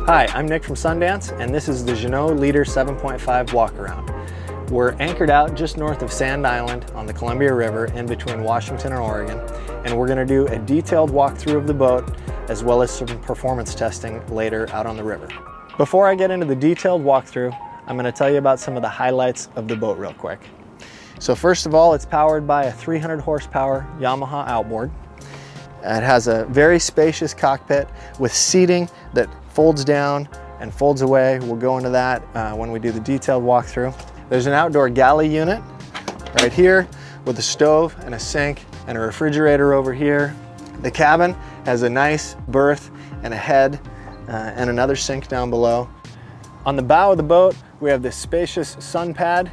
Hi, I'm Nick from Sundance, and this is the Jeanneau Leader 7.5 walkaround. We're anchored out just north of Sand Island on the Columbia River in between Washington and Oregon, and we're going to do a detailed walkthrough of the boat as well as some performance testing later out on the river. Before I get into the detailed walkthrough, I'm going to tell you about some of the highlights of the boat real quick. So first of all, it's powered by a 300 horsepower Yamaha outboard. It has a very spacious cockpit with seating that folds down and folds away. We'll go into that when we do the detailed walkthrough. There's an outdoor galley unit right here with a stove and a sink and a refrigerator over here. The cabin has a nice berth and a head and another sink down below. On the bow of the boat, we have this spacious sun pad.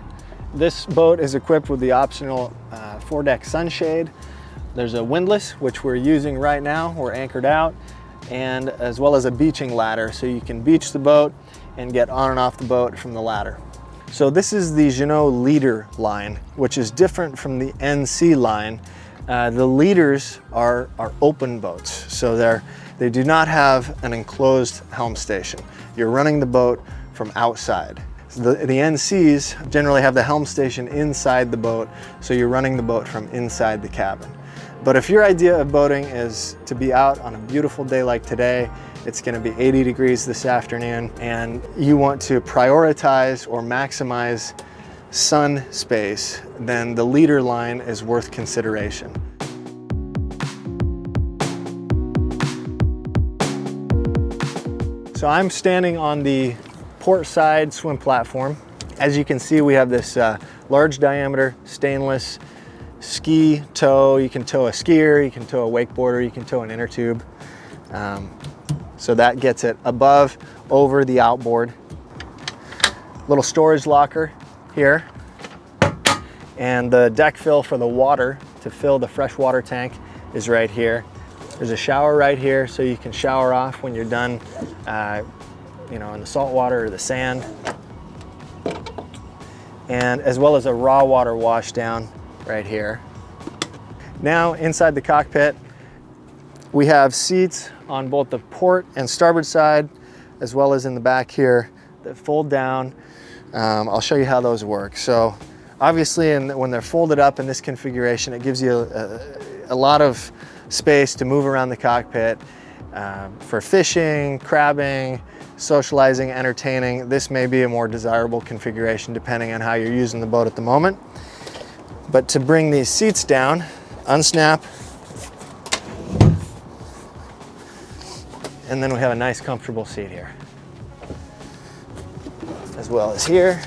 This boat is equipped with the optional foredeck sunshade. There's a windlass, which we're using right now. We're anchored out, and as well as a beaching ladder, so you can beach the boat and get on and off the boat from the ladder. So this is the Jeanneau Leader line, which is different from the NC line. The Leaders are open boats, so they do not have an enclosed helm station. You're running the boat from outside. The NCs generally have the helm station inside the boat, so you're running the boat from inside the cabin. But if your idea of boating is to be out on a beautiful day like today, it's going to be 80 degrees this afternoon, and you want to prioritize or maximize sun space, then the Leader line is worth consideration. So I'm standing on the port side swim platform. As you can see, we have this large diameter stainless ski tow. You can tow a skier, you can tow a wakeboarder, you can tow an inner tube. So that gets it above, over the outboard. Little storage locker here. And the deck fill for the water to fill the freshwater tank is right here. There's a shower right here, so you can shower off when you're done in the salt water or the sand. And as well as a raw water wash down right here. Now inside the cockpit, we have seats on both the port and starboard side, as well as in the back here that fold down. I'll show you how those work. So obviously when they're folded up in this configuration, it gives you a lot of space to move around the cockpit for fishing, crabbing, socializing, entertaining. This may be a more desirable configuration depending on how you're using the boat at the moment. But to bring these seats down, unsnap, and then we have a nice comfortable seat here. As well as here.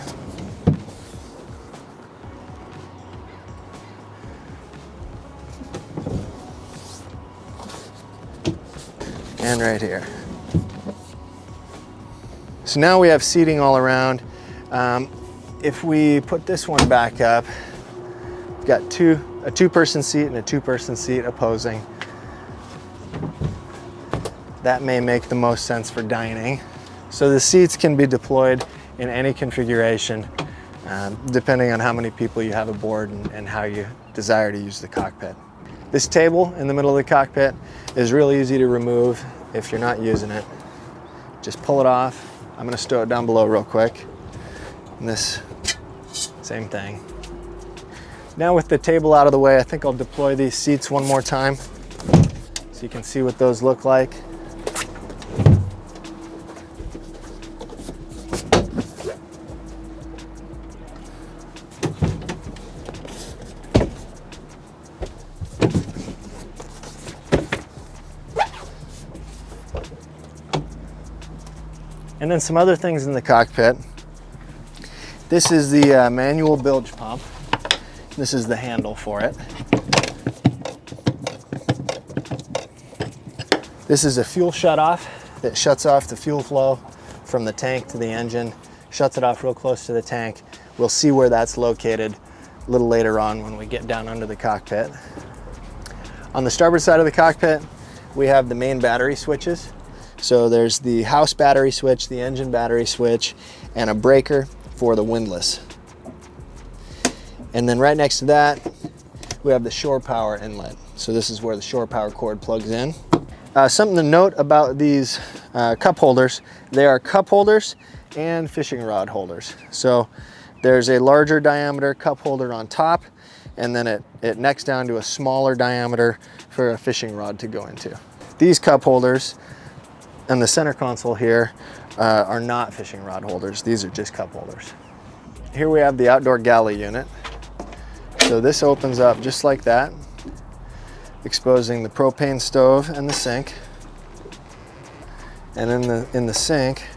And right here. So now we have seating all around. If we put this one back up, we've got a two-person seat and a two-person seat opposing. That may make the most sense for dining. So the seats can be deployed in any configuration, depending on how many people you have aboard and how you desire to use the cockpit. This table in the middle of the cockpit is really easy to remove if you're not using it. Just pull it off. I'm gonna stow it down below real quick. And this, same thing. Now with the table out of the way, I think I'll deploy these seats one more time so you can see what those look like. And then some other things in the cockpit. This is the manual bilge pump. This is the handle for it. This is a fuel shutoff that shuts off the fuel flow from the tank to the engine, shuts it off real close to the tank. We'll see where that's located a little later on when we get down under the cockpit. On the starboard side of the cockpit, we have the main battery switches. So there's the house battery switch, the engine battery switch, and a breaker for the windlass. And then right next to that, we have the shore power inlet. So this is where the shore power cord plugs in. Something to note about these cup holders, they are cup holders and fishing rod holders. So there's a larger diameter cup holder on top, and then it necks down to a smaller diameter for a fishing rod to go into. These cup holders and the center console here are not fishing rod holders. These are just cup holders. Here we have the outdoor galley unit. So this opens up just like that, exposing the propane stove and the sink. And in the sink,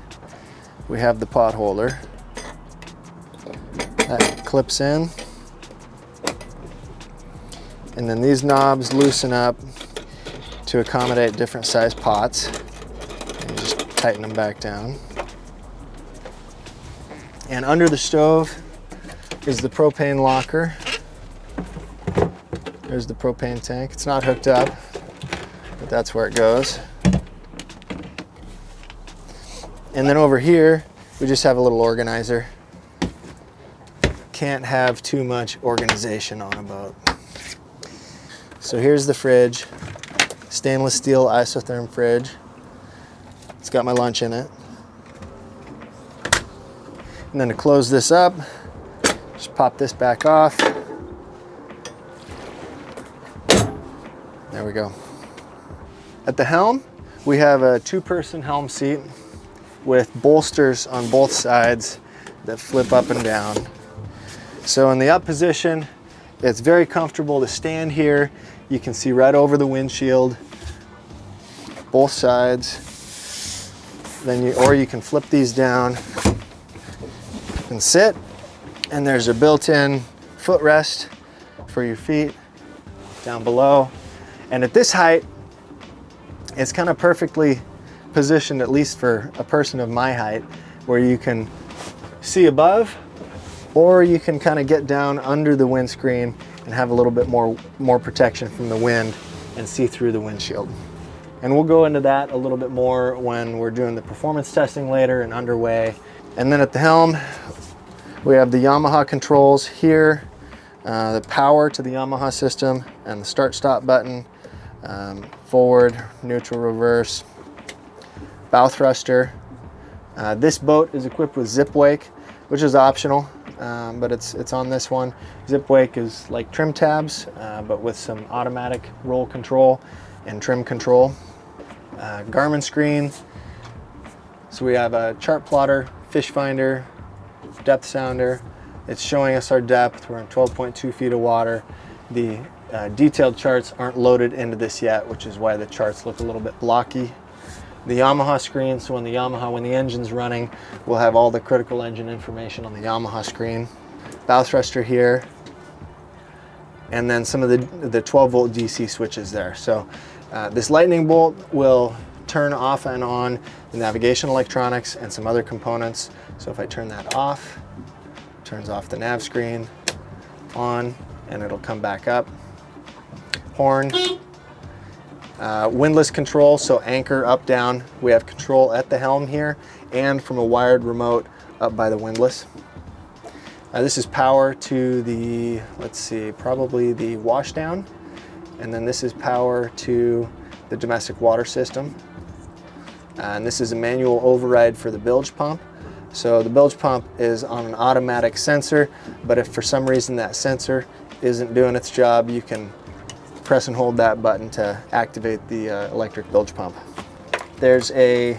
we have the pot holder. That clips in. And then these knobs loosen up to accommodate different size pots. And you just tighten them back down. And under the stove is the propane locker. There's the propane tank. It's not hooked up, but that's where it goes. And then over here, we just have a little organizer. Can't have too much organization on a boat. So here's the fridge, stainless steel isotherm fridge. It's got my lunch in it. And then to close this up, just pop this back off. There we go. At the helm, we have a 2-person helm seat with bolsters on both sides that flip up and down. So in the up position, it's very comfortable to stand here. You can see right over the windshield, both sides. Or you can flip these down and sit. And there's a built-in footrest for your feet down below. And at this height, it's kind of perfectly positioned, at least for a person of my height, where you can see above, or you can kind of get down under the windscreen and have a little bit more protection from the wind and see through the windshield. And we'll go into that a little bit more when we're doing the performance testing later and underway. And then at the helm, we have the Yamaha controls here, the power to the Yamaha system, and the start-stop button, forward, neutral, reverse, bow thruster. This boat is equipped with zip wake, which is optional, but it's on this one. Zip wake is like trim tabs, but with some automatic roll control and trim control. Garmin screen. So we have a chart plotter, fish finder, depth sounder. It's showing us our depth. We're in 12.2 feet of water. The detailed charts aren't loaded into this yet, which is why the charts look a little bit blocky. The Yamaha screen, so when the engine's running, we'll have all the critical engine information on the Yamaha screen. Bow thruster here, and then some of the 12-volt DC switches there. So this lightning bolt will turn off and on the navigation electronics and some other components. So if I turn that off, it turns off the nav screen, on, and it'll come back up. Horn. Windlass control, so anchor up, down. We have control at the helm here and from a wired remote up by the windlass. This is power to the, let's see, probably the washdown. And then this is power to the domestic water system. And this is a manual override for the bilge pump. So the bilge pump is on an automatic sensor, but if for some reason that sensor isn't doing its job, you can press and hold that button to activate the electric bilge pump. There's a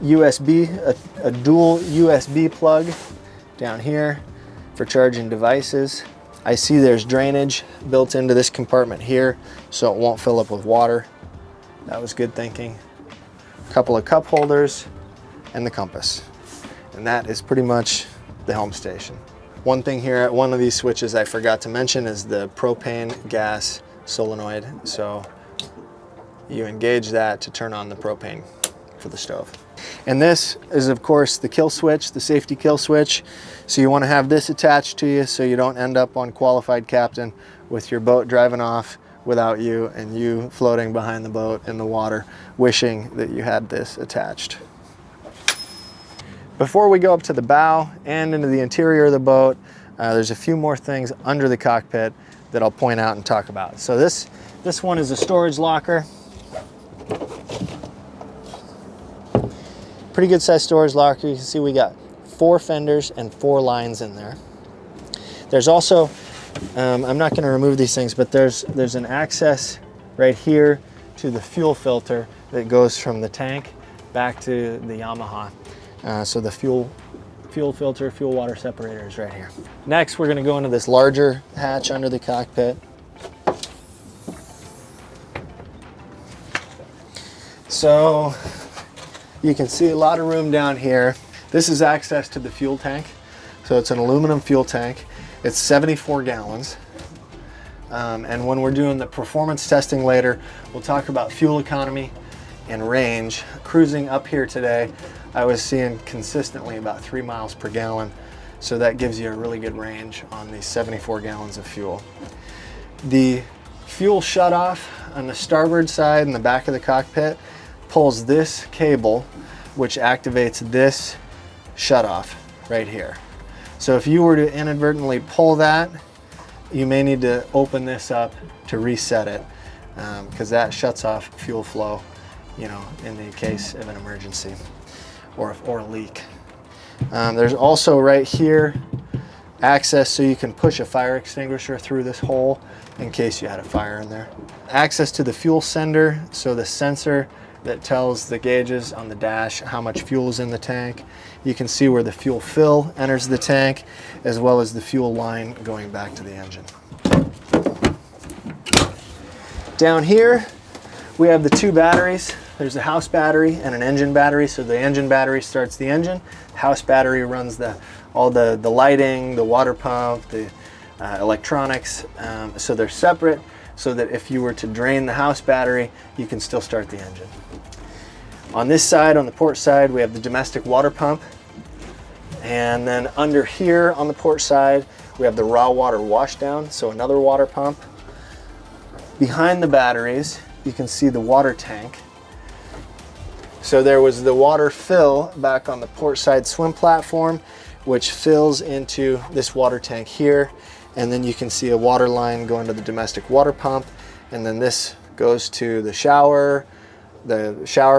USB, a dual USB plug down here for charging devices. I see there's drainage built into this compartment here, so it won't fill up with water. That was good thinking. A couple of cup holders and the compass. And that is pretty much the helm station. One thing here at one of these switches I forgot to mention is the propane gas solenoid. So you engage that to turn on the propane for the stove. And this is of course the kill switch, the safety kill switch. So you want to have this attached to you so you don't end up on qualified captain with your boat driving off without you and you floating behind the boat in the water wishing that you had this attached. Before we go up to the bow and into the interior of the boat, there's a few more things under the cockpit that I'll point out and talk about. So this one is a storage locker. pretty good sized storage locker. You can see we got 4 fenders and 4 lines in there. There's also, I'm not going to remove these things, but there's an access right here to the fuel filter that goes from the tank back to the Yamaha. So the fuel filter, fuel water separator is right here. Next, we're going to go into this larger hatch under the cockpit. So you can see a lot of room down here. This is access to the fuel tank. So it's an aluminum fuel tank. It's 74 gallons. And when we're doing the performance testing later, we'll talk about fuel economy and range. Cruising up here today, I was seeing consistently about 3 miles per gallon. So that gives you a really good range on these 74 gallons of fuel. The fuel shutoff on the starboard side in the back of the cockpit pulls this cable, which activates this shutoff right here. So if you were to inadvertently pull that, you may need to open this up to reset it, because that shuts off fuel flow, you know, in the case of an emergency or a leak. There's also right here access so you can push a fire extinguisher through this hole in case you had a fire in there. Access to the fuel sender, so the sensor that tells the gauges on the dash how much fuel is in the tank. You can see where the fuel fill enters the tank, as well as the fuel line going back to the engine. Down here, we have the 2 batteries. There's a house battery and an engine battery. So the engine battery starts the engine. House battery runs all the lighting, the water pump, the electronics. So they're separate, so that if you were to drain the house battery, you can still start the engine. On this side, on the port side, we have the domestic water pump. And then under here on the port side, we have the raw water washdown, so another water pump. Behind the batteries, you can see the water tank. So there was the water fill back on the port side swim platform, which fills into this water tank here. And then you can see a water line going to the domestic water pump. And then this goes to the shower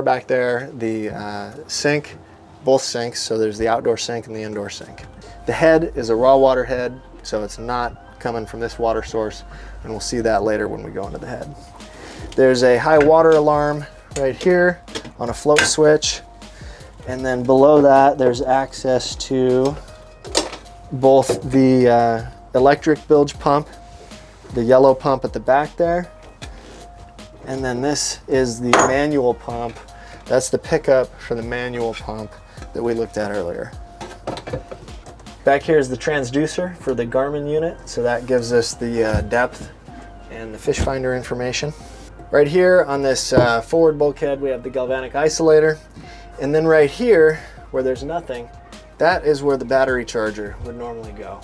back there, the sink, both sinks. So there's the outdoor sink and the indoor sink. The head is a raw water head, so it's not coming from this water source. And we'll see that later when we go into the head. There's a high water alarm right here on a float switch. And then below that, there's access to both the electric bilge pump, the yellow pump at the back there. And then this is the manual pump. That's the pickup for the manual pump that we looked at earlier. Back here is the transducer for the Garmin unit. So that gives us the depth and the fish finder information. Right here on this forward bulkhead, we have the galvanic isolator. And then right here, where there's nothing, that is where the battery charger would normally go.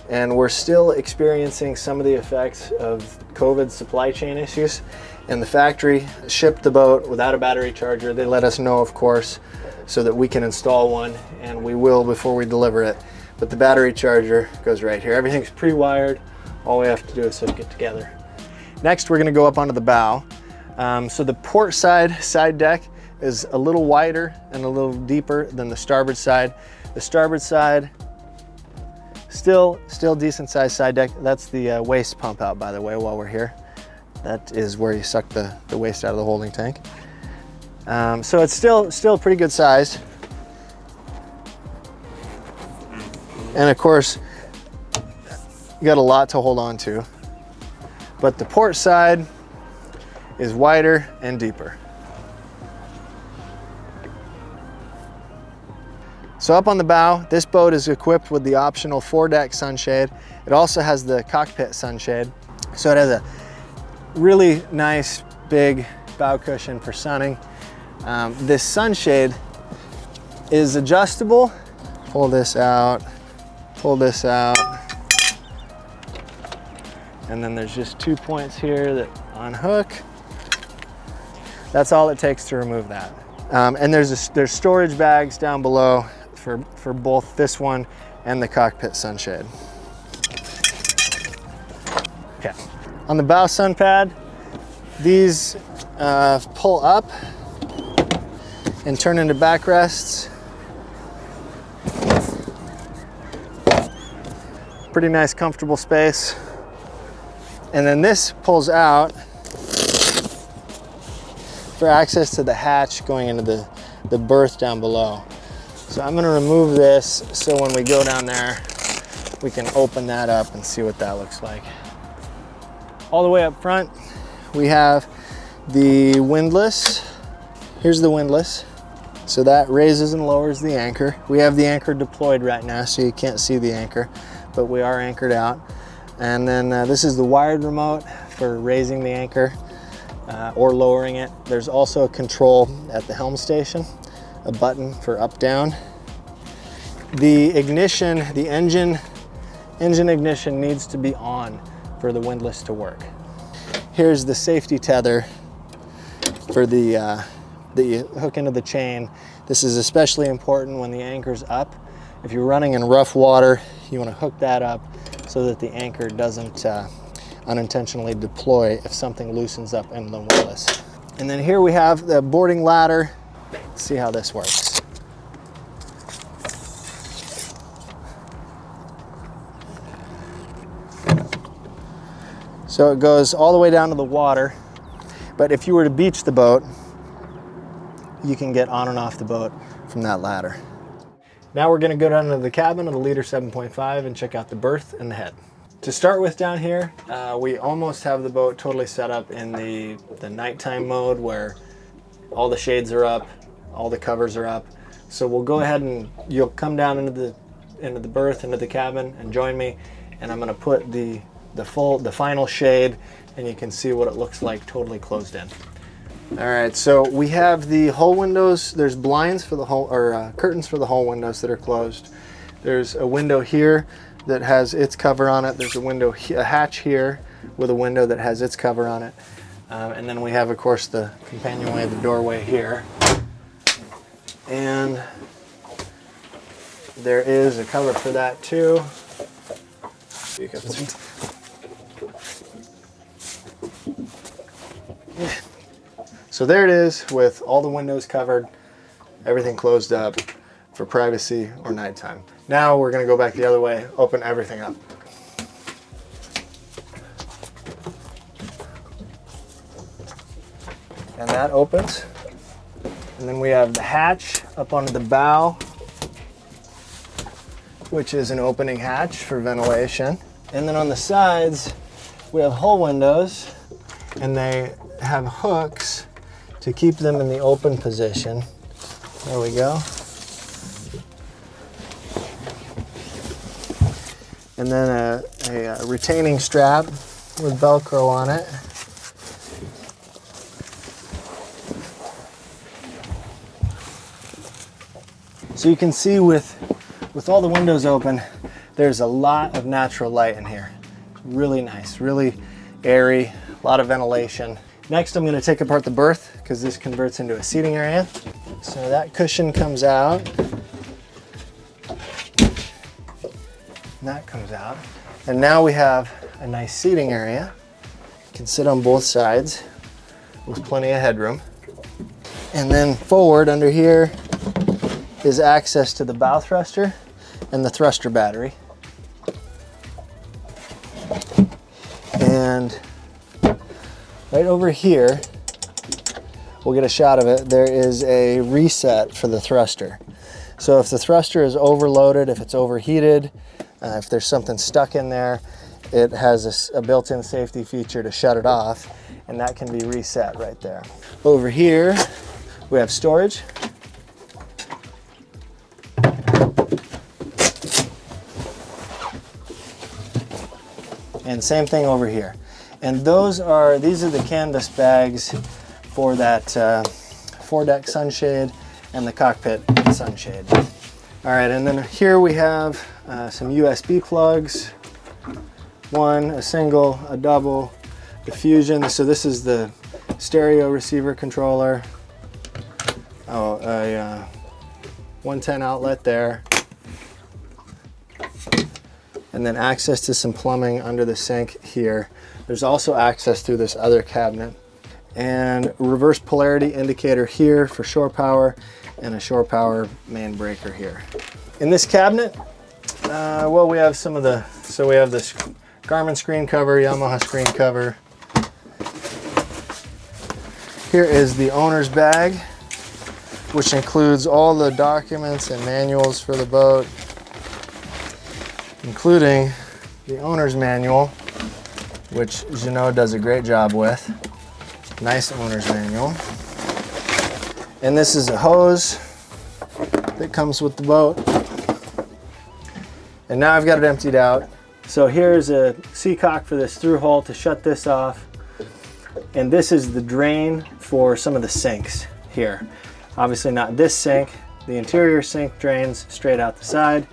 And we're still experiencing some of the effects of COVID supply chain issues. And the factory shipped the boat without a battery charger. They let us know, of course, so that we can install one, and we will before we deliver it. But the battery charger goes right here. Everything's pre-wired. All we have to do is hook it together. Next, we're gonna go up onto the bow. So the port side deck is a little wider and a little deeper than the starboard side. The starboard side, still decent sized side deck. That's the waste pump out, by the way, while we're here. That is where you suck the waste out of the holding tank. So it's still pretty good size. And of course, you got a lot to hold on to. But the port side is wider and deeper. So up on the bow, this boat is equipped with the optional foredeck sunshade. It also has the cockpit sunshade. So it has a really nice big bow cushion for sunning. This sunshade is adjustable. Pull this out, pull this out. And then there's just 2 points here that unhook. That's all it takes to remove that. And there's storage bags down below for both this one and the cockpit sunshade. Okay. On the bow sun pad, these pull up and turn into backrests. Pretty nice, comfortable space. And then this pulls out for access to the hatch going into the berth down below. So I'm gonna remove this so when we go down there, we can open that up and see what that looks like. All the way up front, we have the windlass. Here's the windlass. So that raises and lowers the anchor. We have the anchor deployed right now, so you can't see the anchor, but we are anchored out. And then this is the wired remote for raising the anchor or lowering it. There's also a control at the helm station, a button for up down. The ignition, the engine ignition needs to be on for the windlass to work. Here's the safety tether for the that you hook into the chain. This is especially important when the anchor's up. If you're running in rough water, you want to hook that up so that the anchor doesn't unintentionally deploy if something loosens up in the windlass. And then here we have the boarding ladder. Let's see how this works. So it goes all the way down to the water, but if you were to beach the boat, you can get on and off the boat from that ladder. Now we're gonna go down to the cabin of the Leader 7.5 and check out the berth and the head. To start with down here, we almost have the boat totally set up in the nighttime mode where all the shades are up, all the covers are up. So we'll go ahead and you'll come down into the berth, into the cabin and join me, and I'm gonna put the final shade and you can see what it looks like totally closed in. All right, so we have the hull windows. There's blinds for the hull, or curtains for the hull windows that are closed. There's a window here that has its cover on it. There's a hatch here with a window that has its cover on it. And then we have, of course, the companionway, the doorway here. And there is a cover for that too. So there it is with all the windows covered, everything closed up for privacy or nighttime. Now we're gonna go back the other way, open everything up. And that opens. And then we have the hatch up onto the bow, which is an opening hatch for ventilation. And then on the sides, we have hull windows, and they have hooks to keep them in the open position. There we go. And then a retaining strap with Velcro on it. So you can see with all the windows open, there's a lot of natural light in here. It's really nice, really airy, a lot of ventilation. Next, I'm going to take apart the berth because this converts into a seating area. So that cushion comes out. And that comes out. And now we have a nice seating area. You can sit on both sides with plenty of headroom. And then forward under here is access to the bow thruster and the thruster battery. And right over here, we'll get a shot of it, there is a reset for the thruster. So if the thruster is overloaded, if it's overheated, if there's something stuck in there, it has a built-in safety feature to shut it off, and that can be reset right there. Over here, we have storage. And same thing over here. And these are the canvas bags for that foredeck sunshade and the cockpit sunshade. All right, and then here we have some USB plugs. One, a single, a double, the Fusion. So this is the stereo receiver controller. Oh, a 110 outlet there. And then access to some plumbing under the sink here. There's also access through this other cabinet. and reverse polarity indicator here for shore power, and a shore power main breaker here. In this cabinet, well, we have some of the, so we have this Garmin screen cover, Yamaha screen cover. Here is the owner's bag, which includes all the documents and manuals for the boat, including the owner's manual, which Jeanneau does a great job with. Nice owner's manual. And this is a hose that comes with the boat. And now I've got it emptied out. So here's a seacock for this through hole to shut this off. And this is the drain for some of the sinks here. Obviously not this sink. The interior sink drains straight out the side,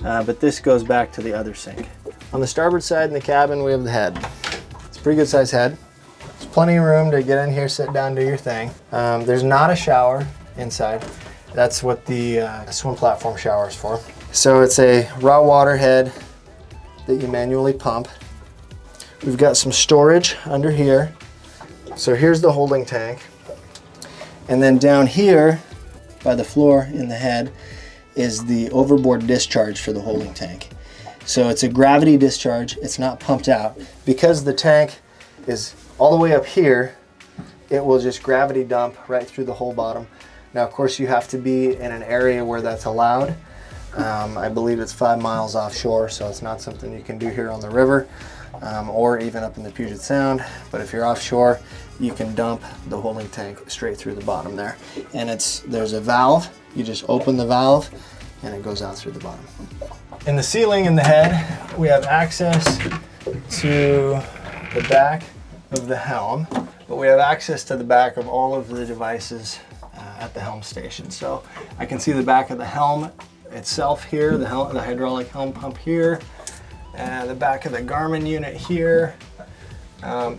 but this goes back to the other sink. On the starboard side in the cabin, we have the head. It's a pretty good sized head. There's plenty of room to get in here, sit down, do your thing. There's not a shower inside. That's what the swim platform shower is for. So it's a raw water head that you manually pump. We've got some storage under here. So here's the holding tank. And then down here by the floor in the head is the overboard discharge for the holding tank. So it's a gravity discharge, it's not pumped out. Because the tank is all the way up here, it will just gravity dump right through the whole bottom. Now of course you have to be in an area where that's allowed. I believe it's 5 miles offshore, so it's not something you can do here on the river or even up in the Puget Sound. But if you're offshore, you can dump the holding tank straight through the bottom there. And there's a valve, you just open the valve and it goes out through the bottom. In the ceiling in the head, we have access to the back of the helm, but we have access to the back of all of the devices at the helm station. So I can see the back of the helm itself here, the hydraulic helm pump here, and the back of the Garmin unit here.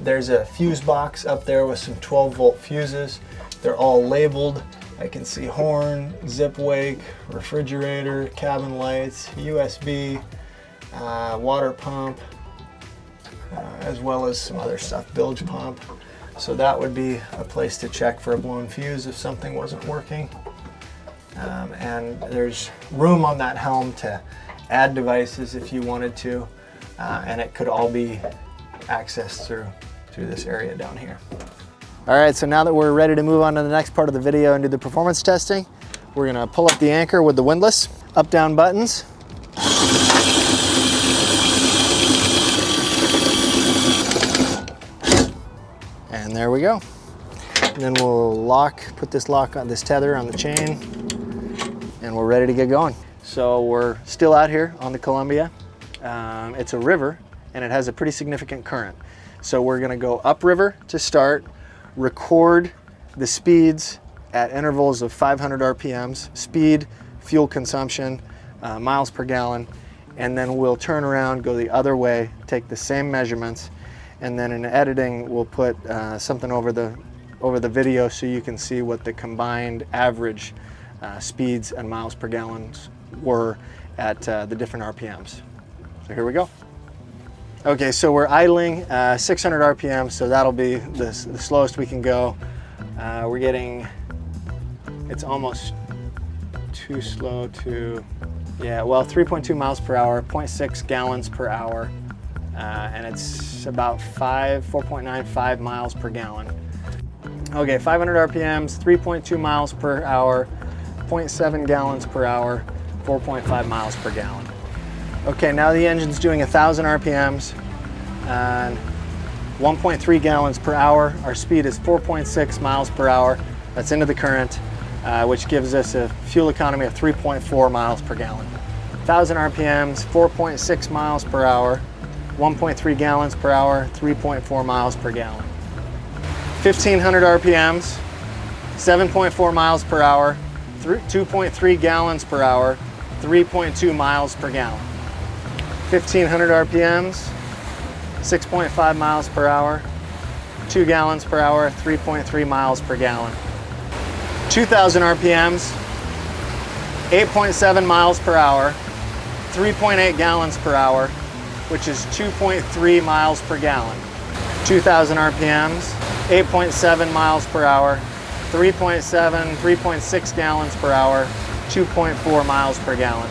There's a fuse box up there with some 12-volt fuses. They're all labeled. I can see horn, zip wake, refrigerator, cabin lights, USB, water pump, as well as some other stuff, bilge pump. So that would be a place to check for a blown fuse if something wasn't working. And there's room on that helm to add devices if you wanted to, and it could all be accessed through this area down here. All right, so now that we're ready to move on to the next part of the video and do the performance testing, we're gonna pull up the anchor with the windlass, up-down buttons. And there we go. And then we'll put this lock on this tether on the chain, and we're ready to get going. So we're still out here on the Columbia. It's a river and it has a pretty significant current. So we're gonna go upriver to start, record the speeds at intervals of 500 RPMs, speed, fuel consumption, miles per gallon, and then we'll turn around, go the other way, take the same measurements, and then in editing we'll put something over the video so you can see what the combined average speeds and miles per gallon were at the different RPMs. So here we go. Okay, so we're idling 600 RPM, so that'll be the slowest we can go. We're getting, it's almost too slow to, yeah, well, 3.2 miles per hour, 0.6 gallons per hour, and it's about 4.95 miles per gallon. Okay, 500 RPMs, 3.2 miles per hour, 0.7 gallons per hour, 4.5 miles per gallon. Okay, now the engine's doing 1,000 RPMs and 1.3 gallons per hour. Our speed is 4.6 miles per hour. That's into the current, which gives us a fuel economy of 3.4 miles per gallon. 1,000 RPMs, 4.6 miles per hour, 1.3 gallons per hour, 3.4 miles per gallon. 1,500 RPMs, 7.4 miles per hour, 2.3 gallons per hour, 3.2 miles per gallon. 1,500 RPMs, 6.5 miles per hour, 2 gallons per hour, 3.3 miles per gallon. 2,000 RPMs, 8.7 miles per hour, 3.8 gallons per hour, which is 2.3 miles per gallon. 2,000 RPMs, 8.7 miles per hour, 3.7, 3.6 gallons per hour, 2.4 miles per gallon.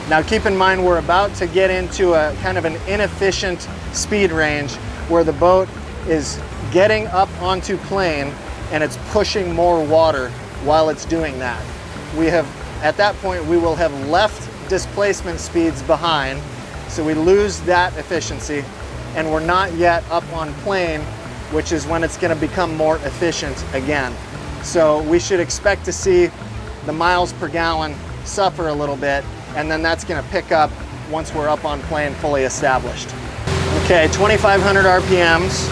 Now keep in mind we're about to get into a kind of an inefficient speed range where the boat is getting up onto plane and it's pushing more water while it's doing that. At that point, we will have left displacement speeds behind, so we lose that efficiency, and we're not yet up on plane, which is when it's going to become more efficient again. So we should expect to see the miles per gallon suffer a little bit, and then that's going to pick up once we're up on plane fully established. Okay, 2,500 RPMs,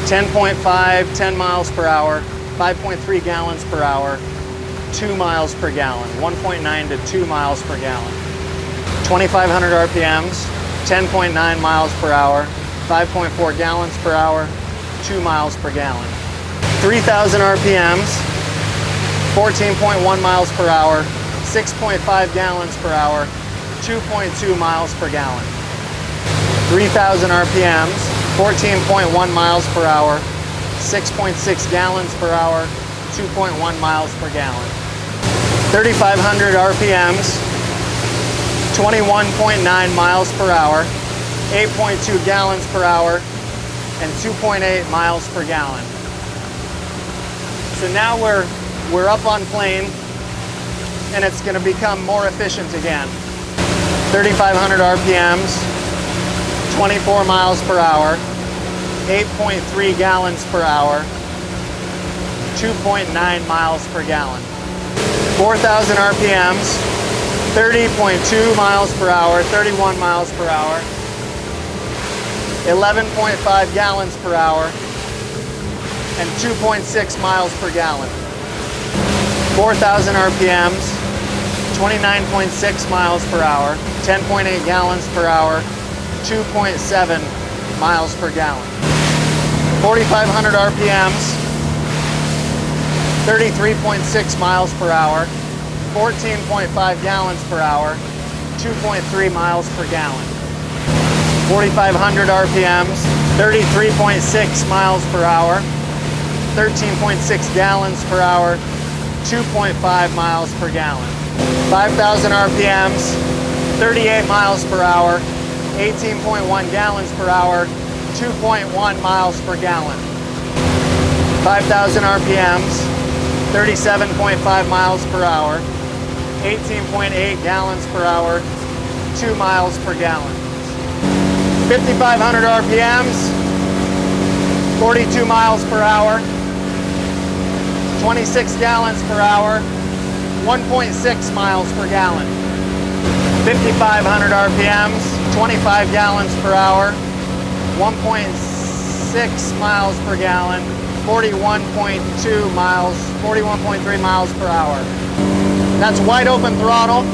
10.5, 10 miles per hour, 5.3 gallons per hour, 2 miles per gallon, 1.9 to 2 miles per gallon. 2,500 RPMs, 10.9 miles per hour, 5.4 gallons per hour, 2 miles per gallon. 3,000 RPMs, 14.1 miles per hour, 6.5 gallons per hour, 2.2 miles per gallon. 3,000 RPMs, 14.1 miles per hour, 6.6 gallons per hour, 2.1 miles per gallon. 3,500 RPMs, 21.9 miles per hour, 8.2 gallons per hour, and 2.8 miles per gallon. So now we're up on plane, and it's going to become more efficient again. 3,500 RPMs, 24 miles per hour, 8.3 gallons per hour, 2.9 miles per gallon. 4,000 RPMs, 30.2 miles per hour, 31 miles per hour, 11.5 gallons per hour, and 2.6 miles per gallon. 4,000 RPMs, 29.6 miles per hour, 10.8 gallons per hour, 2.7 miles per gallon. 4,500 RPMs, 33.6 miles per hour, 14.5 gallons per hour, 2.3 miles per gallon. 4,500 RPMs, 33.6 miles per hour, 13.6 gallons per hour, 2.5 miles per gallon. 5,000 RPMs, 38 miles per hour, 18.1 gallons per hour, 2.1 miles per gallon. 5,000 RPMs, 37.5 miles per hour, 18.8 gallons per hour, 2 miles per gallon. 5,500 RPMs, 42 miles per hour, 26 gallons per hour, 1.6 miles per gallon. 5,500 RPMs, 25 gallons per hour, 1.6 miles per gallon, 41.2 miles, 41.3 miles per hour. That's wide open throttle,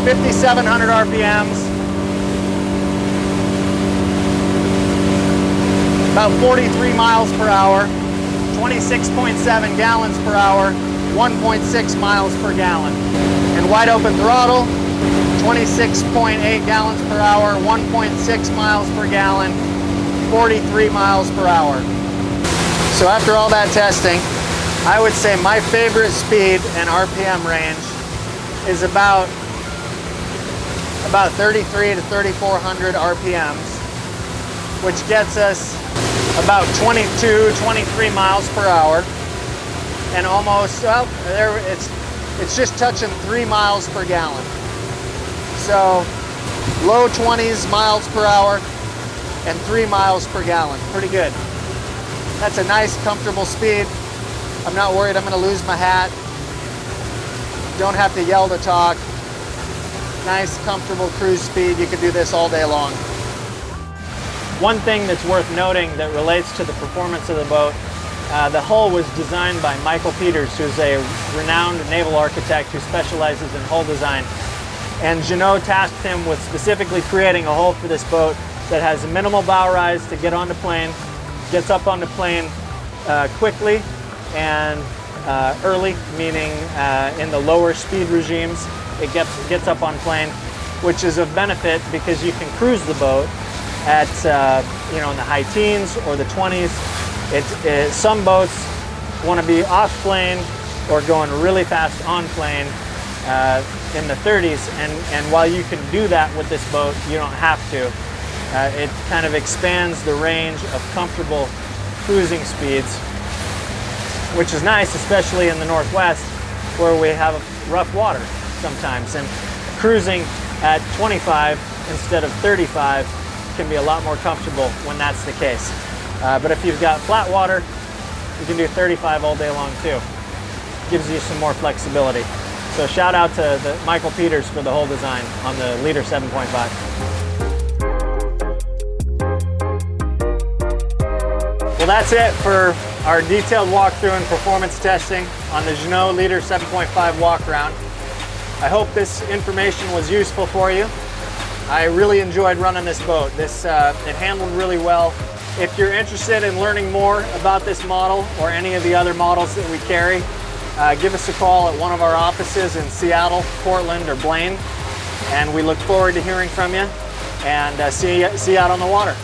5,700 RPMs, about 43 miles per hour, 26.7 gallons per hour, 1.6 miles per gallon. And wide open throttle, 26.8 gallons per hour, 1.6 miles per gallon, 43 miles per hour. So after all that testing, I would say my favorite speed and RPM range is about 33 to 3,400 RPMs, which gets us about 22, 23 miles per hour, and almost, well, it's just touching 3 miles per gallon. So low 20s miles per hour and 3 miles per gallon, pretty good. That's a nice, comfortable speed. I'm not worried I'm gonna lose my hat. Don't have to yell to talk. Nice, comfortable cruise speed. You can do this all day long. One thing that's worth noting that relates to the performance of the boat, the hull was designed by Michael Peters, who's a renowned naval architect who specializes in hull design. And Jeanneau tasked him with specifically creating a hull for this boat that has a minimal bow rise to get onto plane, gets up onto plane quickly and early, meaning in the lower speed regimes, it gets up on plane, which is of benefit because you can cruise the boat at in the high teens or the 20s Some boats want to be off plane or going really fast on plane in the 30s, and while you can do that with this boat, you don't have to. It kind of expands the range of comfortable cruising speeds, which is nice, especially in the Northwest where we have rough water sometimes, and cruising at 25 instead of 35 can be a lot more comfortable when that's the case. But if you've got flat water, you can do 35 all day long too. Gives you some more flexibility. So shout out to Michael Peters for the whole design on the Leader 7.5. Well, that's it for our detailed walkthrough and performance testing on the Jeanneau Leader 7.5 walk-around. I hope this information was useful for you. I really enjoyed running this boat. It handled really well. If you're interested in learning more about this model or any of the other models that we carry, give us a call at one of our offices in Seattle, Portland, or Blaine, and we look forward to hearing from you, and see you out on the water.